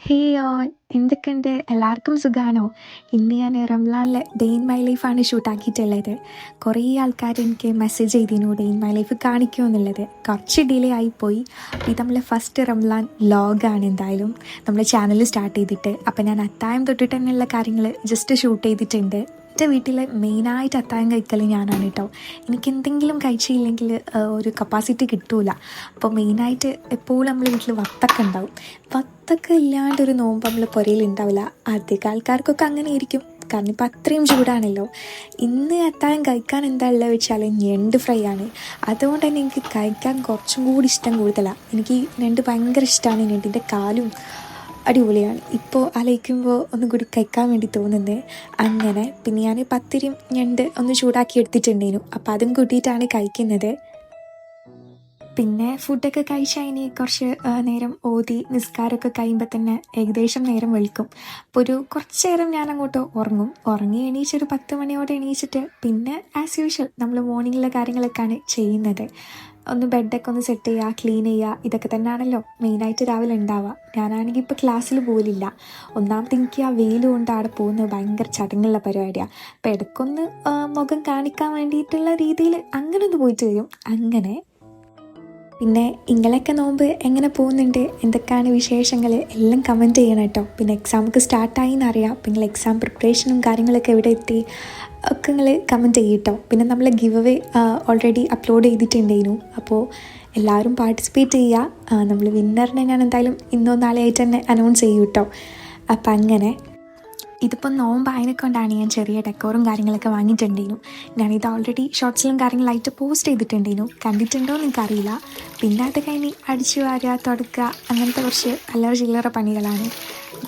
ഹേ all എന്തൊക്കെയുണ്ട്? എല്ലാവർക്കും സുഖാണോ? ഇന്ന് ഞാൻ റംലാനിലെ ഡേ ഇൻ മൈ ലൈഫാണ് ഷൂട്ടാക്കിയിട്ടുള്ളത്. കുറേ ആൾക്കാർ എനിക്ക് മെസ്സേജ് ചെയ്തിരുന്നു ഡേ ഇൻ മൈ ലൈഫ് കാണിക്കുമോ എന്നുള്ളത്. കുറച്ച് ഡിലേ ആയിപ്പോയി. ഇത് നമ്മളെ ഫസ്റ്റ് റംലാൻ വ്ലോഗാണ് എന്തായാലും നമ്മൾ ചാനൽ സ്റ്റാർട്ട് ചെയ്തിട്ട്. അപ്പോൾ ഞാൻ അത്താഴം തൊട്ടിട്ട് തന്നെയുള്ള കാര്യങ്ങൾ ജസ്റ്റ് ഷൂട്ട് ചെയ്തിട്ടുണ്ട്. എൻ്റെ വീട്ടിൽ മെയിനായിട്ട് അത്താഴം കഴിക്കൽ ഞാനാണ് കേട്ടോ. എനിക്ക് എന്തെങ്കിലും കഴിച്ചില്ലെങ്കിൽ ഒരു കപ്പാസിറ്റി കിട്ടൂല. അപ്പോൾ മെയിനായിട്ട് എപ്പോഴും നമ്മൾ വീട്ടിൽ വത്തക്ക ഉണ്ടാവും. വത്തക്ക ഇല്ലാണ്ടൊരു നോമ്പ് നമ്മൾ പുരയിൽ ഉണ്ടാവില്ല. അധികം ആൾക്കാർക്കൊക്കെ അങ്ങനെ ഇരിക്കും, കാരണം ഇപ്പം അത്രയും ചൂടാണല്ലോ. ഇന്ന് അത്താഴം കഴിക്കാൻ എന്താ ഉള്ളത് വെച്ചാൽ ഞണ്ട് ഫ്രൈ ആണ്. അതുകൊണ്ട് തന്നെ എനിക്ക് കഴിക്കാൻ കുറച്ചും കൂടി ഇഷ്ടം കൂടുതലാണ്. എനിക്ക് ഞണ്ട് ഭയങ്കര ഇഷ്ടമാണ്. ഞണ്ടിൻ്റെ കാലും അടിപൊളിയാണ്. ഇപ്പോൾ ആലോചിക്കുമ്പോൾ ഒന്നും കൂടി കഴിക്കാൻ വേണ്ടി തോന്നുന്നത്. അങ്ങനെ പിന്നെ ഞാൻ പത്തിരിയും ഞണ്ട് ഒന്ന് ചൂടാക്കി എടുത്തിട്ടുണ്ടായിരുന്നു. അപ്പോൾ അതും കൂട്ടിയിട്ടാണ് കഴിക്കുന്നത്. പിന്നെ ഫുഡൊക്കെ കഴിച്ചാൽ ഇനി കുറച്ച് നേരം ഓതി നിസ്കാരമൊക്കെ കഴിയുമ്പോൾ തന്നെ ഏകദേശം നേരം വെളുക്കും. അപ്പോൾ ഒരു കുറച്ച് നേരം ഞാൻ അങ്ങോട്ട് ഉറങ്ങി എണീച്ചൊരു 10 മണിയോടെ എണീച്ചിട്ട് പിന്നെ ആസ് യൂഷ്വൽ നമ്മൾ മോർണിംഗിലെ കാര്യങ്ങളൊക്കെയാണ് ചെയ്യുന്നത്. ഒന്ന് ബെഡൊക്കെ ഒന്ന് സെറ്റ് ചെയ്യുക, ക്ലീൻ ചെയ്യുക, ഇതൊക്കെ തന്നെയാണല്ലോ മെയിനായിട്ട് രാവിലെ ഉണ്ടാവുക. ഞാനാണെങ്കിൽ ഇപ്പോൾ ക്ലാസ്സിൽ പോലില്ല. ഒന്നാമത്തെ എനിക്ക് ആ വെയിൽ കൊണ്ട് അവിടെ പോകുന്നത് ഭയങ്കര ചടങ്ങുള്ള പരിപാടിയാണ്. അപ്പോൾ ഇടയ്ക്കൊന്ന് മുഖം കാണിക്കാൻ വേണ്ടിയിട്ടുള്ള രീതിയിൽ അങ്ങനെ ഒന്ന് പോയിട്ട് വരും. അങ്ങനെ പിന്നെ ഇങ്ങളൊക്കെ നോമ്പ് എങ്ങനെ പോകുന്നുണ്ട്, എന്തൊക്കെയാണ് വിശേഷങ്ങൾ എല്ലാം കമൻറ്റ് ചെയ്യണം കേട്ടോ. പിന്നെ എക്സാമൊക്കെ സ്റ്റാർട്ടായി എന്നറിയാം. അപ്പോൾ നിങ്ങൾ എക്സാം പ്രിപ്പറേഷനും കാര്യങ്ങളൊക്കെ എവിടെ എത്തി ഒക്കെ നിങ്ങൾ കമൻറ്റ് ചെയ്യട്ടോ. പിന്നെ നമ്മൾ ഗിവ് അവേ ഓൾറെഡി അപ്ലോഡ് ചെയ്തിട്ടുണ്ടായിരുന്നു. അപ്പോൾ എല്ലാവരും പാർട്ടിസിപ്പേറ്റ് ചെയ്യുക. നമ്മൾ വിന്നറിനെ ഞാൻ എന്തായാലും ഇന്നോ നാളെ ആയിട്ട് തന്നെ അനൗൺസ് ചെയ്യും കേട്ടോ. അപ്പം അങ്ങനെ ഇതിപ്പോൾ നോമ്പായതിനെ കൊണ്ടാണ് ഞാൻ ചെറിയ ഡെക്കോറും കാര്യങ്ങളൊക്കെ വാങ്ങിയിട്ടുണ്ടായിരുന്നു. ഞാനിത് ഓൾറെഡി ഷോർട്സിലും കാര്യങ്ങളായിട്ട് പോസ്റ്റ് ചെയ്തിട്ടുണ്ടായിരുന്നു. കണ്ടിട്ടുണ്ടോ എന്ന് എനിക്കറിയില്ല. പിന്നെ അത് കഴിഞ്ഞ് അടിച്ചു വാരുക, തുടക്കുക, അങ്ങനത്തെ കുറച്ച് അല്ലറ ചില്ലറ പണികളാണ്.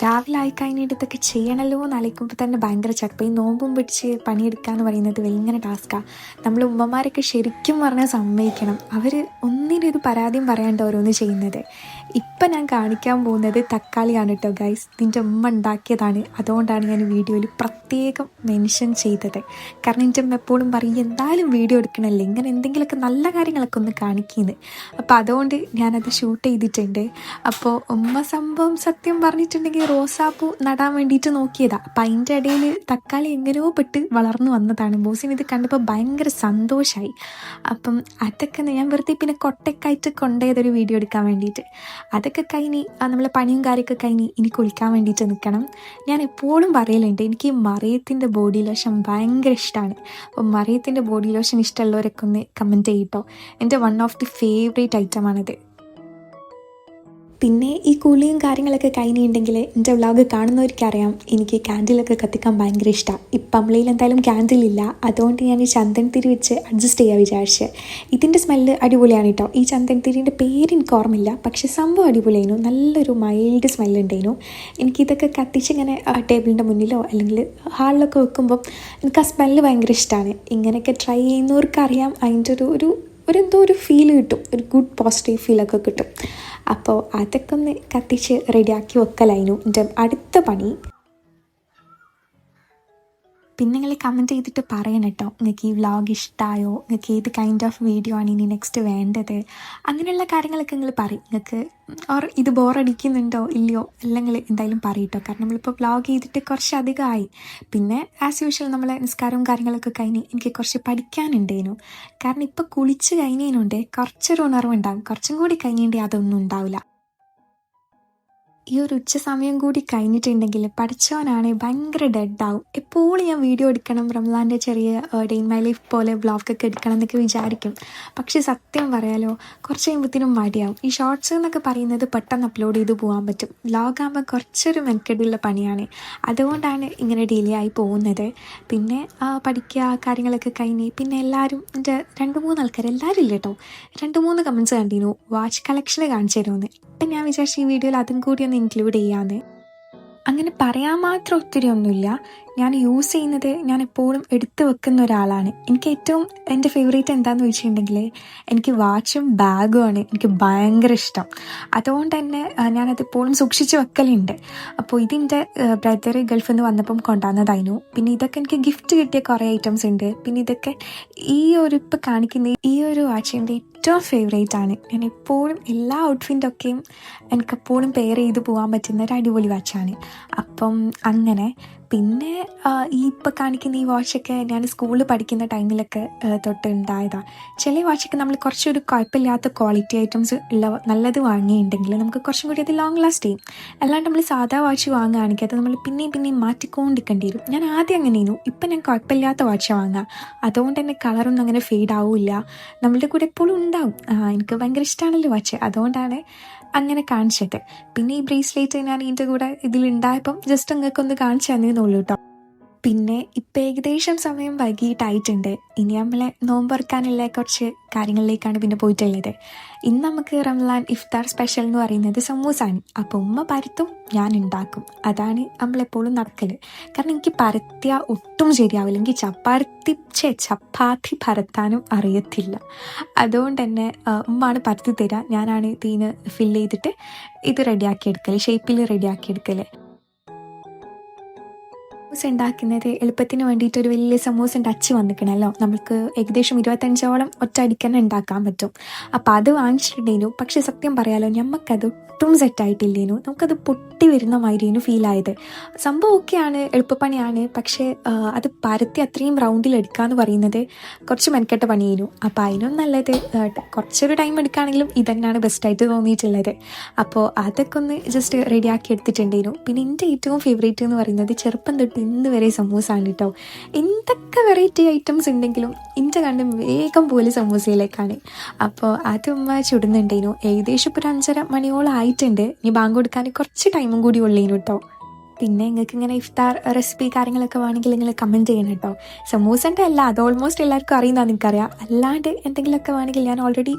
രാവിലെ ആയിക്കഴിഞ്ഞിട്ട് ഇതൊക്കെ ചെയ്യണമല്ലോ എന്ന് ആലോചിക്കുമ്പോൾ തന്നെ ഭയങ്കര ചടപ്പ്. ഈ നോമ്പും പിടിച്ച് പണിയെടുക്കുക എന്ന് പറയുന്നത് ഭയങ്കര ടാസ്ക്കാണ്. നമ്മൾ ഉമ്മമാരൊക്കെ ശരിക്കും പറഞ്ഞാൽ സമ്മതിക്കണം. അവർ ഒന്നിനൊരു പരാതിയും പറയാണ്ട് ഓരോന്ന് ചെയ്യുന്നത്. ഇപ്പം ഞാൻ കാണിക്കാൻ പോകുന്നത് തക്കാളിയാണ് കേട്ടോ ഗൈസ്. ഇതിൻ്റെ ഉമ്മ ഉണ്ടാക്കിയതാണ്. അതുകൊണ്ടാണ് ഞാൻ വീഡിയോയിൽ പ്രത്യേകം മെൻഷൻ ചെയ്തത്. കാരണം എൻ്റെ ഉമ്മ എപ്പോഴും പറയും എന്തായാലും വീഡിയോ എടുക്കണമല്ലേ, ഇങ്ങനെ എന്തെങ്കിലുമൊക്കെ നല്ല കാര്യങ്ങളൊക്കെ ഒന്ന് കാണിക്കുന്നത്. അപ്പോൾ അതുകൊണ്ട് ഞാനത് ഷൂട്ട് ചെയ്തിട്ടുണ്ട്. അപ്പോൾ ഉമ്മ സംഭവം സത്യം പറഞ്ഞിട്ടുണ്ടെങ്കിൽ റോസാപ്പൂ നടാൻ വേണ്ടിയിട്ട് നോക്കിയതാണ്. അപ്പം അതിൻ്റെ ഇടയിൽ തക്കാളി എങ്ങനെയോ പെട്ട് വളർന്നു വന്നതാണ്. ബോസിന് ഇത് കണ്ടപ്പോൾ ഭയങ്കര സന്തോഷമായി. അപ്പം അതൊക്കെ ഞാൻ വെറുതെ പിന്നെ കൊട്ടക്കായിട്ട് കൊണ്ടുപോയതൊരു വീഡിയോ എടുക്കാൻ വേണ്ടിയിട്ട്. അതൊക്കെ കഴിഞ്ഞ് നമ്മളെ പണിയും കാര്യമൊക്കെ കഴിഞ്ഞ് ഇനി കുളിക്കാൻ വേണ്ടിയിട്ട് നിൽക്കണം. ഞാൻ എപ്പോഴും പറയലുണ്ട് എനിക്ക് മറിയത്തിൻ്റെ ബോഡി ലോഷൻ ഭയങ്കര ഇഷ്ടമാണ്. അപ്പോൾ മറിയത്തിൻ്റെ ബോഡി ലോഷൻ ഇഷ്ടമുള്ളവരൊക്കെ ഒന്ന് കമൻറ്റ് ചെയ്യട്ടോ. എൻ്റെ വൺ ഓഫ് ദി ഫേവറേറ്റ് ഐറ്റമാണിത്. പിന്നെ ഈ കുളിയും കാര്യങ്ങളൊക്കെ കഴിഞ്ഞിട്ടുണ്ടെങ്കിൽ എൻ്റെ വ്ളോഗ് കാണുന്നവർക്കറിയാം എനിക്ക് ക്യാൻഡിലൊക്കെ കത്തിക്കാൻ ഭയങ്കര ഇഷ്ടമാണ്. ഇപ്പം നമ്മളതിൽ എന്തായാലും ക്യാൻഡിലില്ല. അതുകൊണ്ട് ഞാൻ ഈ ചന്ദൻ തിരി വെച്ച് അഡ്ജസ്റ്റ് ചെയ്യാൻ വിചാരിച്ച്. ഇതിൻ്റെ സ്മെല്ല് അടിപൊളിയാണ് കേട്ടോ. ഈ ചന്ദൻ തിരിൻ്റെ പേര് എനിക്ക് ഓർമ്മയില്ല, പക്ഷേ സംഭവം അടിപൊളിയായിരുന്നു. നല്ലൊരു മൈൽഡ് സ്മെല്ലുണ്ടായിരുന്നു. എനിക്കിതൊക്കെ കത്തിച്ചിങ്ങനെ ടേബിളിൻ്റെ മുന്നിലോ അല്ലെങ്കിൽ ഹാളിലൊക്കെ വെക്കുമ്പം എനിക്ക് ആ സ്മെല്ല് ഭയങ്കര ഇഷ്ടമാണ്. ഇങ്ങനെയൊക്കെ ട്രൈ ചെയ്യുന്നവർക്കറിയാം അതിൻ്റെ എന്തോ ഒരു ഫീൽ കിട്ടും, ഒരു ഗുഡ് പോസിറ്റീവ് ഫീലൊക്കെ കിട്ടും. അപ്പോൾ അതൊക്കെ ഒന്ന് കത്തിച്ച് റെഡിയാക്കി വെക്കലായിരുന്നു എൻ്റെ അടുത്ത പണി. പിന്നെ നിങ്ങൾ കമൻറ്റ് ചെയ്തിട്ട് പറയണം കേട്ടോ, നിങ്ങൾക്ക് ഈ വ്ളോഗ് ഇഷ്ടമായോ, നിങ്ങൾക്ക് ഏത് കൈൻഡ് ഓഫ് വീഡിയോ ആണ് ഇനി നെക്സ്റ്റ് വേണ്ടത്, അങ്ങനെയുള്ള കാര്യങ്ങളൊക്കെ നിങ്ങൾ പറയും. നിങ്ങൾക്ക് ഇത് ബോറടിക്കുന്നുണ്ടോ ഇല്ലയോ എല്ലാം നിങ്ങൾ എന്തായാലും പറയട്ടോ. കാരണം നമ്മളിപ്പോൾ വ്ളോഗ് ചെയ്തിട്ട് കുറച്ചധികമായി. പിന്നെ ആസ് യൂഷ്വൽ നമ്മളെ നിസ്കാരവും കാര്യങ്ങളൊക്കെ കഴിഞ്ഞ് എനിക്ക് കുറച്ച് പഠിക്കാനുണ്ടേനു. കാരണം ഇപ്പോൾ കുളിച്ച് കഴിഞ്ഞതിനുണ്ട് കുറച്ചൊരു ഉണർവുണ്ടാകും. കുറച്ചും കൂടി കഴിഞ്ഞിട്ടുണ്ടെങ്കിൽ അതൊന്നും ഉണ്ടാവില്ല. ഈ ഒരു ഉച്ച സമയം കൂടി കഴിഞ്ഞിട്ടുണ്ടെങ്കിൽ പഠിച്ചവനാണ് ഭയങ്കര ഡെഡാവും. എപ്പോഴും ഞാൻ വീഡിയോ എടുക്കണം, റംലാൻ്റെ ചെറിയ ഡേ ഇൻ മൈ ലൈഫ് പോലെ വ്ളോഗൊക്കെ എടുക്കണം എന്നൊക്കെ വിചാരിക്കും. പക്ഷേ സത്യം പറയാലോ കുറച്ച് കഴിയുമ്പോഴത്തേനും മടിയാവും. ഈ ഷോർട്സ് എന്നൊക്കെ പറയുന്നത് പെട്ടെന്ന് അപ്ലോഡ് ചെയ്ത് പോകാൻ പറ്റും. വ്ളോഗാകുമ്പോൾ കുറച്ചൊരു മെനക്കെടുള്ള പണിയാണ്. അതുകൊണ്ടാണ് ഇങ്ങനെ ഡിലേ ആയി പോകുന്നത്. പിന്നെ പഠിക്കുക കാര്യങ്ങളൊക്കെ കഴിഞ്ഞ് പിന്നെ എല്ലാവരും എൻ്റെ 2-3 ആൾക്കാർ എല്ലാവരും ഇല്ല കേട്ടോ 2-3 കമൻറ്റ്സ് കണ്ടിരുന്നു വാച്ച് കളക്ഷന് കാണിച്ചു തരുമെന്ന്. അപ്പം ഞാൻ വിചാരിച്ചു ഈ വീഡിയോയിൽ അതും കൂടി ഒന്ന് ഇൻക്ലൂഡ് ചെയ്യാമെന്ന്. അങ്ങനെ പറയാൻ മാത്രം ഒത്തിരി ഒന്നുമില്ല. ഞാൻ യൂസ് ചെയ്യുന്നത് ഞാൻ എപ്പോഴും എടുത്തു വെക്കുന്ന ഒരാളാണ്. എനിക്ക് ഏറ്റവും എൻ്റെ ഫേവറേറ്റ് എന്താണെന്ന് വെച്ചിട്ടുണ്ടെങ്കിൽ എനിക്ക് വാച്ചും ബാഗുമാണ് എനിക്ക് ഭയങ്കര ഇഷ്ടം. അതുകൊണ്ട് തന്നെ ഞാനതെപ്പോഴും സൂക്ഷിച്ച് വെക്കലുണ്ട്. അപ്പോൾ ഇതിൻ്റെ ബ്രദർ ഗൾഫിൽ നിന്ന് വന്നപ്പം കൊണ്ടുവന്നതായിരുന്നു. പിന്നെ ഇതൊക്കെ എനിക്ക് ഗിഫ്റ്റ് കിട്ടിയ കുറേ ഐറ്റംസ് ഉണ്ട്. പിന്നെ ഇതൊക്കെ ഈ ഒരു ഇപ്പോൾ കാണിക്കുന്ന ഈ ഒരു വാച്ചിൻ്റെ ഏറ്റവും ഫേവറേറ്റ് ആണ്. ഞാൻ എപ്പോഴും എല്ലാ ഔട്ട്ഫിറ്റൊക്കെയും എനിക്കെപ്പോഴും പെയർ ചെയ്ത് പോകാൻ പറ്റുന്ന ഒരു അടിപൊളി വാച്ചാണ്. അപ്പം അങ്ങനെ പിന്നെ ഈ ഇപ്പം കാണിക്കുന്ന ഈ വാച്ചൊക്കെ ഞാൻ സ്കൂളിൽ പഠിക്കുന്ന ടൈമിലൊക്കെ തൊട്ട് ഉണ്ടായതാണ്. ചില വാച്ചൊക്കെ നമ്മൾ കുറച്ചൊരു കുഴപ്പമില്ലാത്ത ക്വാളിറ്റി ഐറ്റംസ് ഉള്ള നല്ലത് വാങ്ങിയിട്ടുണ്ടെങ്കിൽ നമുക്ക് കുറച്ചും കൂടി അത് ലോങ് ലാസ്റ്റ് ചെയ്യും. അല്ലാണ്ട് നമ്മൾ സാധാ വാച്ച് വാങ്ങുകയാണെങ്കിൽ അത് നമ്മൾ പിന്നെയും മാറ്റിക്കൊണ്ടിരിക്കേണ്ടി വരും. ഞാൻ ആദ്യം അങ്ങനെയായിരുന്നു. ഇപ്പം ഞാൻ കുഴപ്പമില്ലാത്ത വാച്ച് വാങ്ങുക. അതുകൊണ്ട് തന്നെ കളറൊന്നും അങ്ങനെ ഫെയ്ഡ് ആവില്ല, നമ്മളുടെ കൂടെ എപ്പോഴും ഉണ്ടാവും. എനിക്ക് ഭയങ്കര ഇഷ്ടമാണല്ലോ വാച്ച്, അതുകൊണ്ടാണ് അങ്ങനെ കാണിച്ചത്. പിന്നെ ഈ ബ്രേസ്ലെറ്റ് ഞാൻ ഇതിൻ്റെ കൂടെ ഇതിലുണ്ടായപ്പം ജസ്റ്റ് നിങ്ങൾക്ക് ഒന്ന് കാണിച്ചു തന്നേന്നുള്ളൂ കേട്ടോ. പിന്നെ ഇപ്പം ഏകദേശം സമയം വൈകിട്ടായിട്ടുണ്ട്. ഇനി നമ്മളെ നോമ്പുറക്കാനുള്ള കുറച്ച് കാര്യങ്ങളിലേക്കാണ് പിന്നെ പോയിട്ടുള്ളത്. ഇന്ന് നമുക്ക് റംലാൻ ഇഫ്താർ സ്പെഷ്യൽ എന്ന് പറയുന്നത് സമൂസാണ്. അപ്പോൾ ഉമ്മ പരത്തും, ഞാൻ ഉണ്ടാക്കും. അതാണ് നമ്മളെപ്പോഴും നടക്കൽ. കാരണം എനിക്ക് പരത്തിയാൽ ഒട്ടും ശരിയാവില്ല. എനിക്ക് ചപ്പാത്തി പരത്താനും അറിയത്തില്ല. അതുകൊണ്ട് തന്നെ ഉമ്മാണ് പരത്തി തരിക, ഞാനാണ് തീന് ഫില്ല് ചെയ്തിട്ട് ഇത് റെഡിയാക്കി എടുക്കൽ, ഷേപ്പിൽ റെഡിയാക്കി എടുക്കൽ. സമൂസ ഉണ്ടാക്കുന്നത് എളുപ്പത്തിന് വേണ്ടിയിട്ട് ഒരു വലിയ സമൂസൻ്റെ അച്ച് വന്നിക്കണമല്ലോ. നമുക്ക് ഏകദേശം 25ഓളം ഒറ്റ അടിക്കന്നെ ഉണ്ടാക്കാൻ പറ്റും. അപ്പോൾ അത് വാങ്ങിച്ചിട്ടുണ്ടേനു. പക്ഷെ സത്യം പറയാലോ, ഞമ്മക്കത് ഒട്ടും സെറ്റായിട്ടില്ലേനു. നമുക്കത് പൊട്ടി വരുന്ന മാതിരിയേനു ഫീലായത്. സംഭവം ഒക്കെയാണ്, എളുപ്പപ്പണിയാണ്. പക്ഷേ അത് പരത്തി അത്രയും റൗണ്ടിൽ എടുക്കാമെന്ന് പറയുന്നത് കുറച്ച് മെനക്കെട്ട പണിയേനു. അപ്പോൾ അതിനും നല്ലത് കുറച്ചൊരു ടൈം എടുക്കുകയാണെങ്കിലും ഇതന്നെയാണ് ബെസ്റ്റായിട്ട് തോന്നിയിട്ടുള്ളത്. അപ്പോൾ അതൊക്കെ ഒന്ന് ജസ്റ്റ് റെഡിയാക്കി എടുത്തിട്ടുണ്ടേനു. പിന്നെ എൻ്റെ ഏറ്റവും ഫേവറേറ്റ് എന്ന് പറയുന്നത് ചെറുപ്പം തൊട്ട് ഇന്ന് വരെ സമൂസയാണ് കേട്ടോ. എന്തൊക്കെ വെറൈറ്റി ഐറ്റംസ് ഉണ്ടെങ്കിലും എൻ്റെ കണ്ട് വേഗം പോലെ സമൂസയിലേക്കാണ്. അപ്പോൾ അത് ഉമ്മ ചുടുന്നുണ്ടേനു. ഏകദേശം ഇപ്പോൾ ഒരു 5:30 മണിയോളം ആയിട്ടുണ്ട്. ഇനി ബാങ്ക് കൊടുക്കാൻ കുറച്ച് ടൈമും കൂടി ഉള്ളേനു കേട്ടോ. പിന്നെ നിങ്ങൾക്ക് ഇങ്ങനെ ഇഫ്താർ റെസിപ്പി കാര്യങ്ങളൊക്കെ വേണമെങ്കിൽ നിങ്ങൾ കമൻറ്റ് ചെയ്യണം കേട്ടോ. സമൂസൻ്റെ അല്ല, അത് ഓൾമോസ്റ്റ് എല്ലാവർക്കും അറിയുന്നതാണ്, എനിക്കറിയാം. അല്ലാണ്ട് എന്തെങ്കിലുമൊക്കെ വേണമെങ്കിൽ ഞാൻ ഓൾറെഡി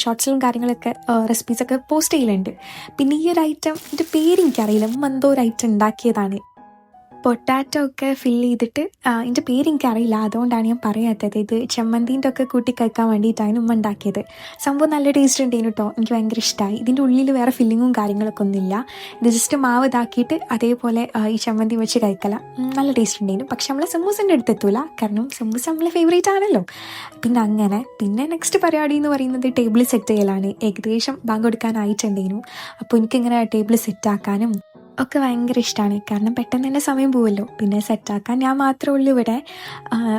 ഷോർട്സിലും കാര്യങ്ങളൊക്കെ റെസിപ്പീസൊക്കെ പോസ്റ്റ് ചെയ്യലുണ്ട്. പിന്നെ ഈ ഒരു ഐറ്റം, എൻ്റെ പേര് എനിക്കറിയില്ല, എന്തോ ഒരു ഐറ്റം ഉണ്ടാക്കിയതാണ്. പൊട്ടാറ്റോ ഒക്കെ ഫില്ല് ചെയ്തിട്ട്, എൻ്റെ പേര് എനിക്കറിയില്ല, അതുകൊണ്ടാണ് ഞാൻ പറയാത്തത്. ഇത് ചെമ്മന്തീൻ്റെ ഒക്കെ കൂട്ടി കഴിക്കാൻ വേണ്ടിയിട്ടാണ് ഉമ്മ ഉണ്ടാക്കിയത്. സംഭവം നല്ല ടേസ്റ്റ് ഉണ്ടായിരുന്നു കേട്ടോ, എനിക്ക് ഭയങ്കര ഇഷ്ടമായി. ഇതിൻ്റെ ഉള്ളിൽ വേറെ ഫില്ലിങ്ങും കാര്യങ്ങളൊക്കെ ഒന്നുമില്ല. ഇത് ജസ്റ്റ് മാവ് ഇതാക്കിയിട്ട് അതേപോലെ ഈ ചെമ്മന്തി വെച്ച് കഴിക്കല, നല്ല ടേസ്റ്റ് ഉണ്ടായിരുന്നു. പക്ഷെ നമ്മളെ സമൂസൻ്റെ അടുത്തെത്തൂല, കാരണം സമൂസ നമ്മളെ ഫേവറേറ്റ് ആണല്ലോ. പിന്നെ നെക്സ്റ്റ് പരിപാടി എന്ന് പറയുന്നത് ടേബിൾ സെറ്റ് ചെയ്യലാണ്. ഏകദേശം ബാങ്ക് കൊടുക്കാനായിട്ടുണ്ടായിരുന്നു. അപ്പോൾ എനിക്കിങ്ങനെ ടേബിൾ സെറ്റാക്കാനും ഒക്കെ ഭയങ്കര ഇഷ്ടമാണ്. കാരണം പെട്ടെന്ന് തന്നെ സമയം പോവുമല്ലോ. പിന്നെ സെറ്റാക്കാൻ ഞാൻ മാത്രമേ ഉള്ളൂ ഇവിടെ.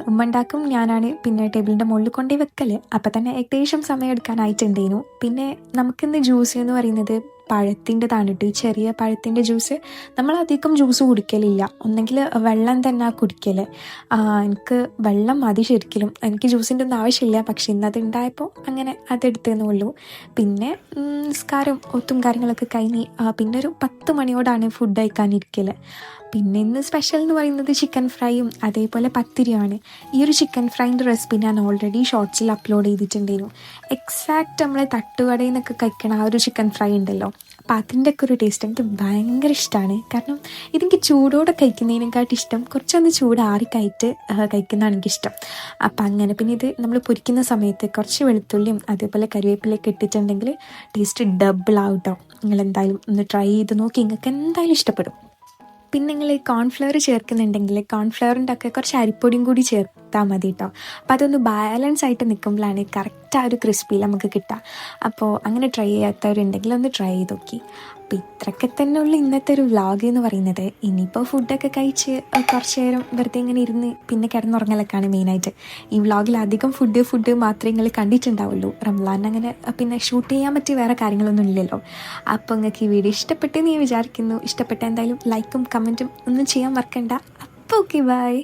ഉമ്മ ഉണ്ടാക്കും, ഞാനാണ് പിന്നെ ടേബിളിൻ്റെ മുകളിൽ കൊണ്ടുപോയി വെക്കൽ. അപ്പം തന്നെ ഏകദേശം സമയം എടുക്കാനായിട്ടുണ്ടേനു. പിന്നെ നമുക്കിന്ന് ജ്യൂസ് എന്ന് പറയുന്നത് പഴത്തിൻ്റെതാണ് കേട്ടോ. ഈ ചെറിയ പഴത്തിൻ്റെ ജ്യൂസ്. നമ്മളധികം ജ്യൂസ് കുടിക്കലില്ല, ഒന്നെങ്കിൽ വെള്ളം തന്നെ കുടിക്കൽ. എനിക്ക് വെള്ളം മതി ശരിക്കലും, എനിക്ക് ജ്യൂസിൻ്റെ ഒന്നും ആവശ്യമില്ല. പക്ഷെ ഇന്നത് ഉണ്ടായപ്പോൾ അങ്ങനെ അതെടുത്തതെന്നേ ഉള്ളൂ. പിന്നെ നിസ്കാരം ഒത്തും കാര്യങ്ങളൊക്കെ കഴിഞ്ഞ് പിന്നെ ഒരു 10 മണിയോടാണ് ഫുഡ് കഴിക്കാനിരിക്കൽ. പിന്നെ ഇന്ന് സ്പെഷ്യൽ എന്ന് പറയുന്നത് ചിക്കൻ ഫ്രൈയും അതേപോലെ പത്തിരിയാണ്. ഈ ഒരു ചിക്കൻ ഫ്രൈൻ്റെ റെസിപ്പി ഞാൻ ഓൾറെഡി ഷോർട്സിൽ അപ്ലോഡ് ചെയ്തിട്ടുണ്ടായിരുന്നു. എക്സാക്റ്റ് നമ്മൾ തട്ടുകടയിൽ നിന്നൊക്കെ കഴിക്കണ ആ ഒരു ചിക്കൻ ഫ്രൈ ഉണ്ടല്ലോ, അപ്പം അതിൻ്റെ ഒക്കെ ഒരു ടേസ്റ്റ് എനിക്ക് ഭയങ്കര ഇഷ്ടമാണ്. കാരണം ഇതെനിക്ക് ചൂടോടെ കഴിക്കുന്നതിനെക്കാട്ടും ഇഷ്ടം കുറച്ചൊന്ന് ചൂടാറിക്കായിട്ട് കഴിക്കുന്നതാണ് എനിക്കിഷ്ടം. അപ്പം അങ്ങനെ പിന്നെ ഇത് നമ്മൾ പൊരിക്കുന്ന സമയത്ത് കുറച്ച് വെളുത്തുള്ളിയും അതേപോലെ കരിവേപ്പിലൊക്കെ ഇട്ടിട്ടുണ്ടെങ്കിൽ ടേസ്റ്റ് ഡബിൾ ആവും കേട്ടോ. നിങ്ങളെന്തായാലും ഒന്ന് ട്രൈ ചെയ്ത് നോക്കി, നിങ്ങൾക്ക് എന്തായാലും ഇഷ്ടപ്പെടും. പിന്നെ നിങ്ങൾ കോൺഫ്ലവർ ചേർക്കുന്നുണ്ടെങ്കിൽ കോൺഫ്ലവറിൻ്റെ ഒക്കെ കുറച്ച് അരിപ്പൊടിയും കൂടി ചേർത്താൽ മതി കേട്ടോ. അപ്പോൾ അതൊന്ന് ബാലൻസ് ആയിട്ട് നിൽക്കുമ്പോഴാണ് കറക്റ്റ് ആ ഒരു ക്രിസ്പി നമുക്ക് കിട്ടുക. അപ്പോൾ അങ്ങനെ ട്രൈ ചെയ്യാത്തവരുണ്ടെങ്കിൽ ഒന്ന് ട്രൈ ചെയ്ത് നോക്കി. അപ്പോൾ ഇത്രയൊക്കെ തന്നെ ഉള്ളു ഇന്നത്തെ ഒരു വ്ളോഗ് എന്ന് പറയുന്നത്. ഇനിയിപ്പോൾ ഫുഡൊക്കെ കഴിച്ച് കുറച്ച് നേരം വെറുതെ ഇങ്ങനെ ഇരുന്ന് പിന്നെ കിടന്നുറങ്ങലൊക്കെയാണ് മെയിനായിട്ട്. ഈ വ്ളോഗിൽ അധികം ഫുഡ് മാത്രമേ നിങ്ങൾ കണ്ടിട്ടുണ്ടാവുള്ളൂ. റംലാൻ അങ്ങനെ പിന്നെ ഷൂട്ട് ചെയ്യാൻ പറ്റിയ വേറെ കാര്യങ്ങളൊന്നും ഇല്ലല്ലോ. അപ്പോൾ നിങ്ങൾക്ക് ഈ വീഡിയോ ഇഷ്ടപ്പെട്ടെന്ന് ഞാൻ വിചാരിക്കുന്നു. ഇഷ്ടപ്പെട്ട എന്തായാലും ലൈക്കും കമൻറ്റും ഒന്നും ചെയ്യാൻ മറക്കണ്ട. അപ്പോൾ ഓക്കെ, ബൈ.